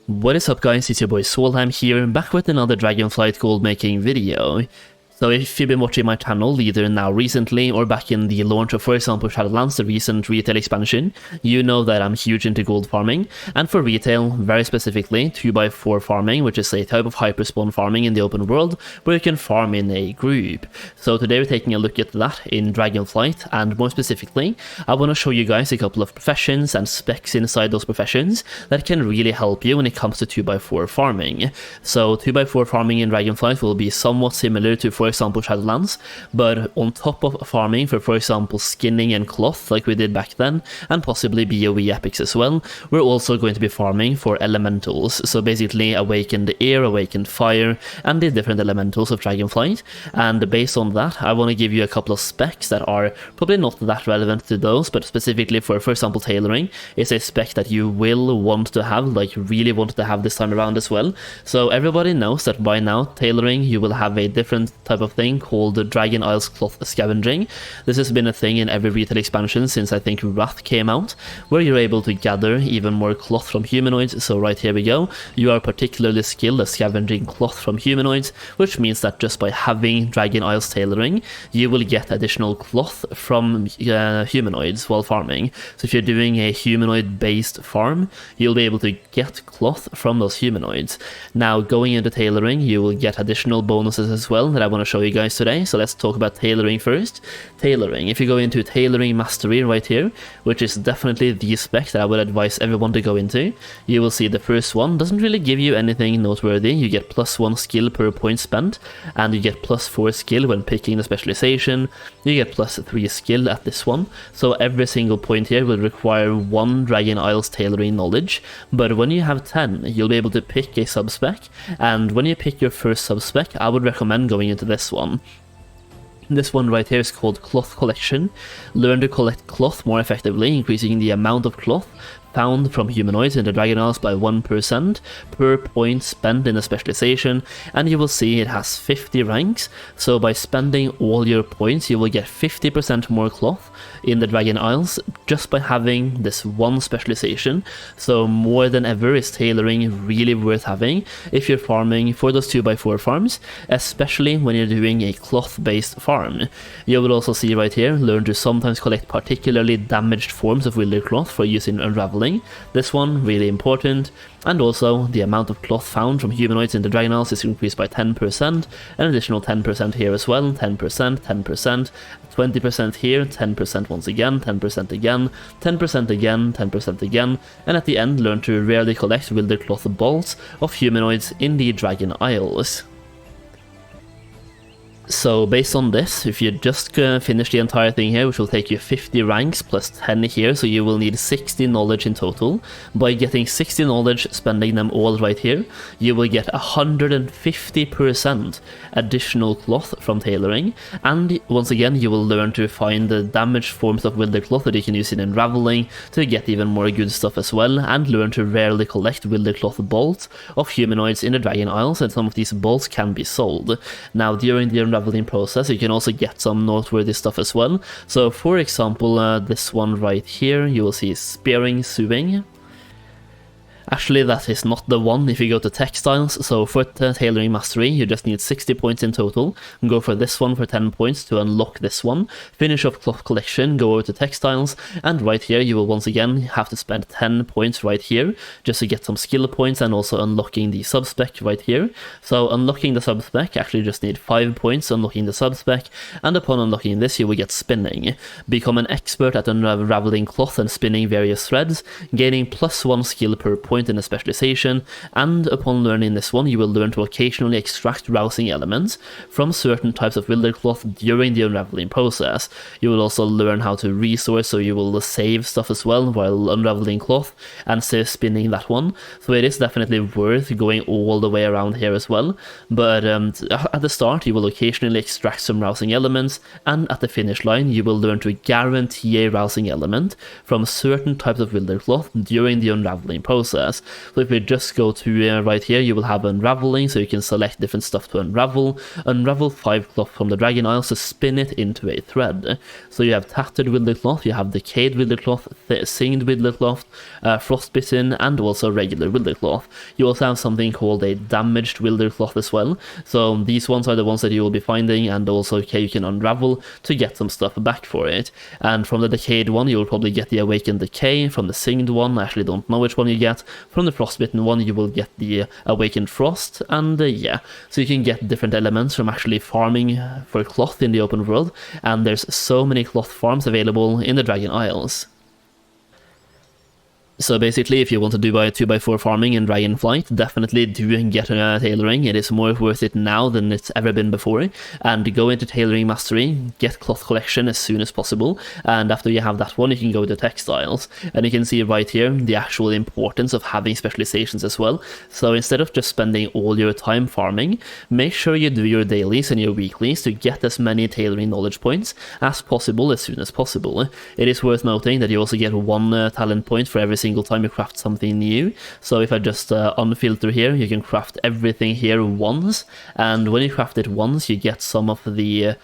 What is up guys, it's your boy Solheim here, back with another Dragonflight Goldmaking video. So if you've been watching my channel either now recently or back in the launch of, for example, Shadowlands, the recent retail expansion, you know that I'm huge into gold farming, and for retail, very specifically, 2x4 farming, which is a type of hyperspawn farming in the open world, where you can farm in a group. So today we're taking a look at that in Dragonflight, and more specifically, I want to show you guys a couple of professions and specs inside those professions that can really help you when it comes to 2x4 farming. So 2x4 farming in Dragonflight will be somewhat similar to, for example, Shadowlands, but on top of farming for example, skinning and cloth like we did back then, and possibly BOE epics as well, we're also going to be farming for elementals. So basically awakened air, awakened fire, and the different elementals of Dragonflight. And based on that, I want to give you a couple of specs that are probably not that relevant to those, but specifically for example, tailoring is a spec that you will want to have, like really want to have this time around as well. So everybody knows that by now, tailoring, you will have a different type of thing called the Dragon Isles Cloth Scavenging. This has been a thing in every retail expansion since I think Wrath came out, where you're able to gather even more cloth from humanoids. So right here we go, you are particularly skilled at scavenging cloth from humanoids, which means that just by having Dragon Isles tailoring, you will get additional cloth from humanoids while farming. So if you're doing a humanoid based farm, you'll be able to get cloth from those humanoids. Now going into tailoring, you will get additional bonuses as well that I want to show you guys today. So let's talk about tailoring first. Tailoring, if you go into tailoring mastery right here, which is definitely the spec that I would advise everyone to go into, you will see the first one doesn't really give you anything noteworthy. You get +1 skill per point spent, and you get +4 skill when picking the specialization. You get +3 skill at this one. So every single point here will require 1 Dragon Isles tailoring knowledge, but when you have 10, you'll be able to pick a subspec, and when you pick your first subspec, I would recommend going into this one. This one right here is called Cloth Collection. Learn to collect cloth more effectively, increasing the amount of cloth found from humanoids in the Dragon Isles by 1% per point spent in a specialization, and you will see it has 50 ranks. So by spending all your points, you will get 50% more cloth in the Dragon Isles just by having this one specialization. So more than ever is tailoring really worth having if you're farming for those 2x4 farms, especially when you're doing a cloth based farm. You will also see right here, learn to sometimes collect particularly damaged forms of wilder cloth for use in unraveling. This one really important. And also the amount of cloth found from humanoids in the Dragon Isles is increased by 10%, an additional 10% here as well, 10%, 10%, 20% here, 10% once again, 10% again, 10% again, 10% again, and at the end learn to rarely collect wilder cloth bolts of humanoids in the Dragon Isles. So based on this, if you just finish the entire thing here, which will take you 50 ranks plus 10 here, so you will need 60 knowledge in total. By getting 60 knowledge, spending them all right here, you will get 150% additional cloth from tailoring, and once again you will learn to find the damaged forms of wilder cloth that you can use in unraveling to get even more good stuff as well, and learn to rarely collect wilder cloth bolts of humanoids in the Dragon Isles, and some of these bolts can be sold. Now during the unraveling process, you can also get some noteworthy stuff as well. So for example, this one right here, you will see spearing sewing. Actually, that is not the one if you go to textiles. So for tailoring mastery, you just need 60 points in total. Go for this one for 10 points to unlock this one. Finish off cloth collection, go over to textiles, and right here you will once again have to spend 10 points right here just to get some skill points, and also unlocking the subspec right here. So unlocking the subspec, actually just need 5 points unlocking the subspec, and upon unlocking this you will get spinning. Become an expert at unraveling cloth and spinning various threads, gaining +1 skill per point in a specialization, and upon learning this one you will learn to occasionally extract rousing elements from certain types of wilder cloth during the unraveling process. You will also learn how to resource, so you will save stuff as well while unraveling cloth and save spinning that one. So it is definitely worth going all the way around here as well, but at the start you will occasionally extract some rousing elements, and at the finish line you will learn to guarantee a rousing element from certain types of wilder cloth during the unraveling process. process. So if we just go to right here, you will have unraveling, so you can select different stuff to unravel 5 cloth from the Dragon Isles to spin it into a thread. So you have tattered wilder cloth, you have decayed wilder cloth, singed wilder cloth, frostbitten, and also regular wilder cloth. You also have something called a damaged wilder cloth as well. So these ones are the ones that you will be finding, and also you can unravel to get some stuff back for it. And from the decayed one, you will probably get the awakened decay. From the singed one, I actually don't know which one you get. From the frostbitten one, you will get the awakened frost, and yeah, so you can get different elements from actually farming for cloth in the open world, and there's so many cloth farms available in the Dragon Isles. So basically, if you want to do 2x4 farming in Dragonflight, definitely do get tailoring. It is more worth it now than it's ever been before. And go into tailoring mastery, get cloth collection as soon as possible. And after you have that one, you can go to textiles. And you can see right here the actual importance of having specializations as well. So instead of just spending all your time farming, make sure you do your dailies and your weeklies to get as many tailoring knowledge points as possible as soon as possible. It is worth noting that you also get 1 talent point for every single time you craft something new. So if I just unfilter here, you can craft everything here once, and when you craft it once, you get some of the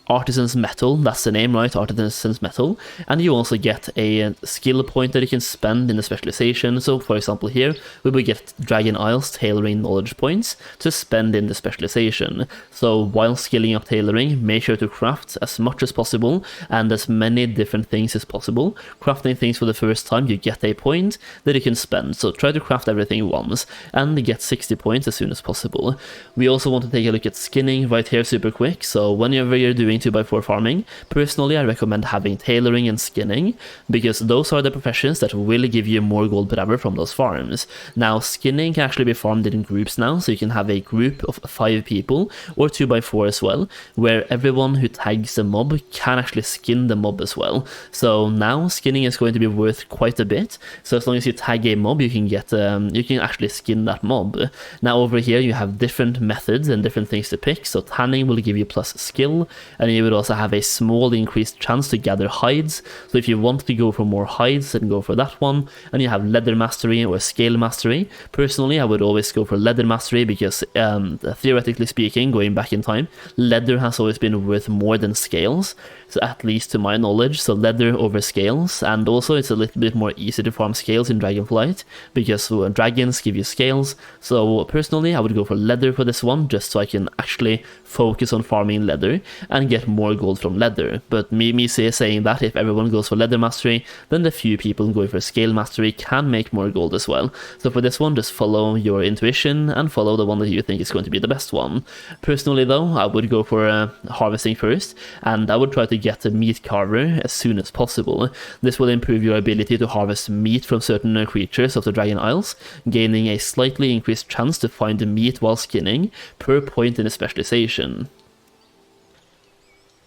Artisan's Metal, that's the name, right? Artisan's Metal. And you also get a skill point that you can spend in the specialization. So for example here, we will get Dragon Isles tailoring knowledge points to spend in the specialization. So while skilling up tailoring, make sure to craft as much as possible and as many different things as possible. Crafting things for the first time, you get a point that you can spend. So try to craft everything once and get 60 points as soon as possible. We also want to take a look at skinning right here super quick. So whenever you're doing 2x4 farming, personally I recommend having tailoring and skinning, because those are the professions that will give you more gold per hour from those farms. Now skinning can actually be farmed in groups now, so you can have a group of 5 people or 2x4 as well, where everyone who tags the mob can actually skin the mob as well. So now skinning is going to be worth quite a bit, so as long as you tag a mob, you can get you can actually skin that mob. Now over here you have different methods and different things to pick. So tanning will give you plus skill, and you would also have a small increased chance to gather hides. So if you want to go for more hides, then go for that one. And you have leather mastery or scale mastery. Personally, I would always go for leather mastery because theoretically speaking, going back in time, leather has always been worth more than scales, so at least to my knowledge. So leather over scales, and also it's a little bit more easy to farm scales in Dragonflight because dragons give you scales. So personally, I would go for leather for this one, just so I can actually focus on farming leather and get more gold from leather. But me saying that if everyone goes for leather mastery, then the few people going for scale mastery can make more gold as well. So for this one, just follow your intuition and follow the one that you think is going to be the best one. Personally though, I would go for harvesting first, and I would try to get a meat carver as soon as possible. This will improve your ability to harvest meat from certain creatures of the Dragon Isles, gaining a slightly increased chance to find meat while skinning per point in a specialization.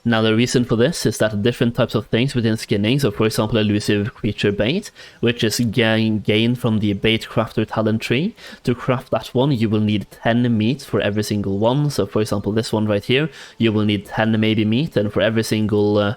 Now the reason for this is that different types of things within skinning, so for example elusive creature bait, which is gained from the bait crafter talent tree. To craft that one you will need 10 meat for every single one. So for example this one right here, you will need 10 maybe meat, and for every single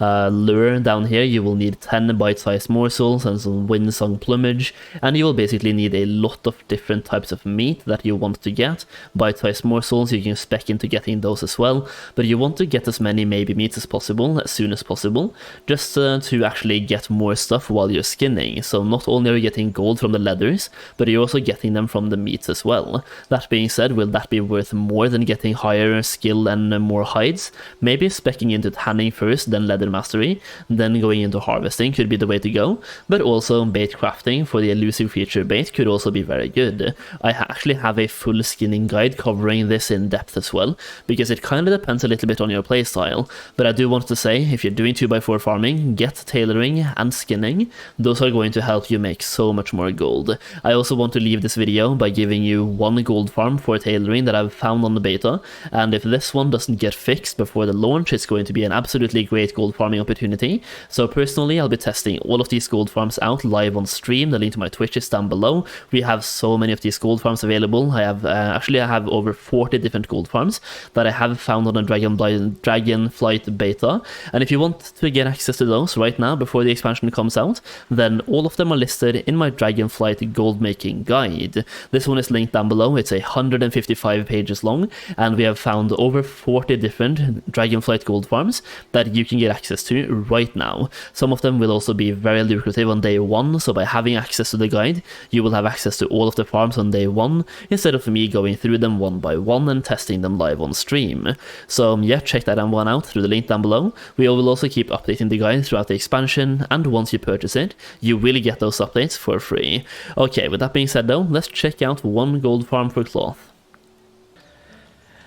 lure down here you will need 10 bite-sized morsels and some windsong plumage, and you will basically need a lot of different types of meat that you want to get. Bite-sized morsels, you can spec into getting those as well, but you want to get as many maybe meats as possible as soon as possible, just to actually get more stuff while you're skinning. So not only are you getting gold from the leathers, but you're also getting them from the meats as well. That being said, will that be worth more than getting higher skill and more hides? Maybe specking into tanning first, then leather mastery, then going into harvesting could be the way to go, but also bait crafting for the elusive creature bait could also be very good. I actually have a full skinning guide covering this in depth as well, because it kind of depends a little bit on your playstyle, but I do want to say, if you're doing 2x4 farming, get tailoring and skinning. Those are going to help you make so much more gold. I also want to leave this video by giving you one gold farm for tailoring that I've found on the beta, and if this one doesn't get fixed before the launch, it's going to be an absolutely great gold gold farming opportunity. So personally, I'll be testing all of these gold farms out live on stream. The link to my Twitch is down below. We have so many of these gold farms available. I have over 40 different gold farms that I have found on the Dragonflight Beta. And if you want to get access to those right now before the expansion comes out, then all of them are listed in my Dragonflight Goldmaking Guide. This one is linked down below. It's 155 pages long, and we have found over 40 different Dragonflight gold farms that you can get access to right now. Some of them will also be very lucrative on day one, so by having access to the guide, you will have access to all of the farms on day one, instead of me going through them one by one and testing them live on stream. So yeah, check that one out through the link down below. We will also keep updating the guide throughout the expansion, and once you purchase it, you will get those updates for free. Okay, with that being said though, let's check out one gold farm for cloth.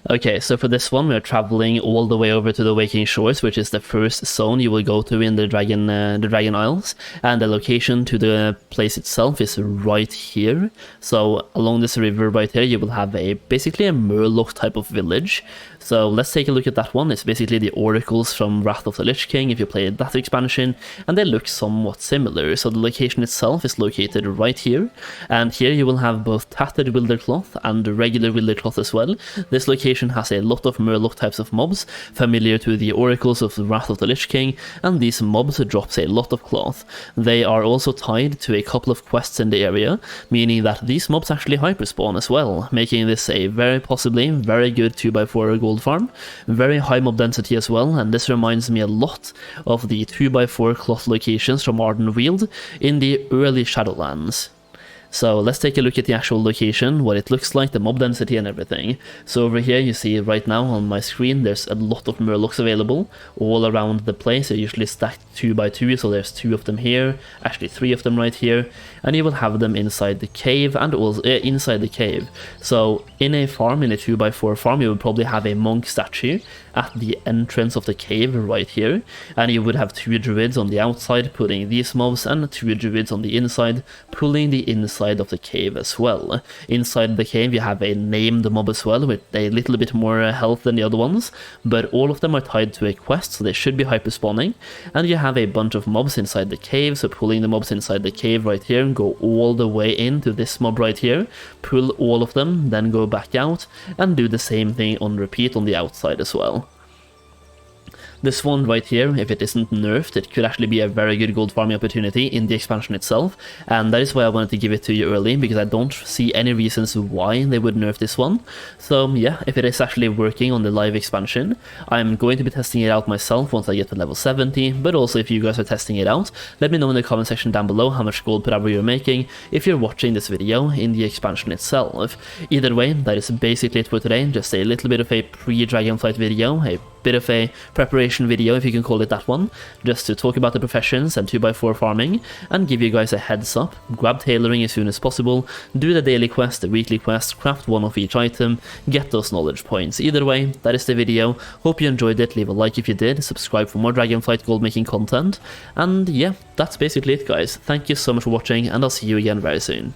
Okay, so for this one, we're traveling all the way over to the Waking Shores, which is the first zone you will go to in the Dragon Isles, and the location to the place itself is right here. So along this river right here, you will have basically a Murloc type of village. So let's take a look at that one. It's basically the oracles from Wrath of the Lich King if you played that expansion, and they look somewhat similar. So the location itself is located right here, and here you will have both tattered wilder cloth and regular wilder cloth as well. This location has a lot of Murloc types of mobs, familiar to the oracles of the Wrath of the Lich King, and these mobs drops a lot of cloth. They are also tied to a couple of quests in the area, meaning that these mobs actually hyperspawn as well, making this a possibly very good 2x4 gold farm. Very high mob density as well, and this reminds me a lot of the 2x4 cloth locations from Ardenweald in the early Shadowlands. So let's take a look at the actual location, what it looks like, the mob density and everything. So over here you see right now on my screen there's a lot of Murlocs available all around the place. They're usually stacked 2x2, so there's 2 of them here, actually 3 of them right here, and you will have them inside the cave and also inside the cave. So in a farm, in a 2x4 farm, you would probably have a monk statue at the entrance of the cave right here, and you would have 2 druids on the outside pulling these mobs and 2 druids on the inside pulling the inside of the cave as well. Inside the cave you have a named mob as well with a little bit more health than the other ones, but all of them are tied to a quest, so they should be hyper spawning. And you have a bunch of mobs inside the cave, so pulling the mobs inside the cave right here and go all the way into this mob right here, pull all of them, then go back out and do the same thing on repeat on the outside as well. This one right here, if it isn't nerfed, it could actually be a very good gold farming opportunity in the expansion itself, and that is why I wanted to give it to you early, because I don't see any reasons why they would nerf this one. So yeah, if it is actually working on the live expansion, I'm going to be testing it out myself once I get to level 70, but also if you guys are testing it out, let me know in the comment section down below how much gold per hour you're making if you're watching this video in the expansion itself. Either way, that is basically it for today, just a little bit of a pre-Dragonflight video, a bit of a preparation video if you can call it that one, just to talk about the professions and 2x4 farming and give you guys a heads up. Grab tailoring as soon as possible, do the daily quest, the weekly quest, craft one of each item, get those knowledge points. Either way, that is the video. Hope you enjoyed it, leave a like if you did, subscribe for more Dragonflight gold making content, and yeah, that's basically it guys. Thank you so much for watching, and I'll see you again very soon.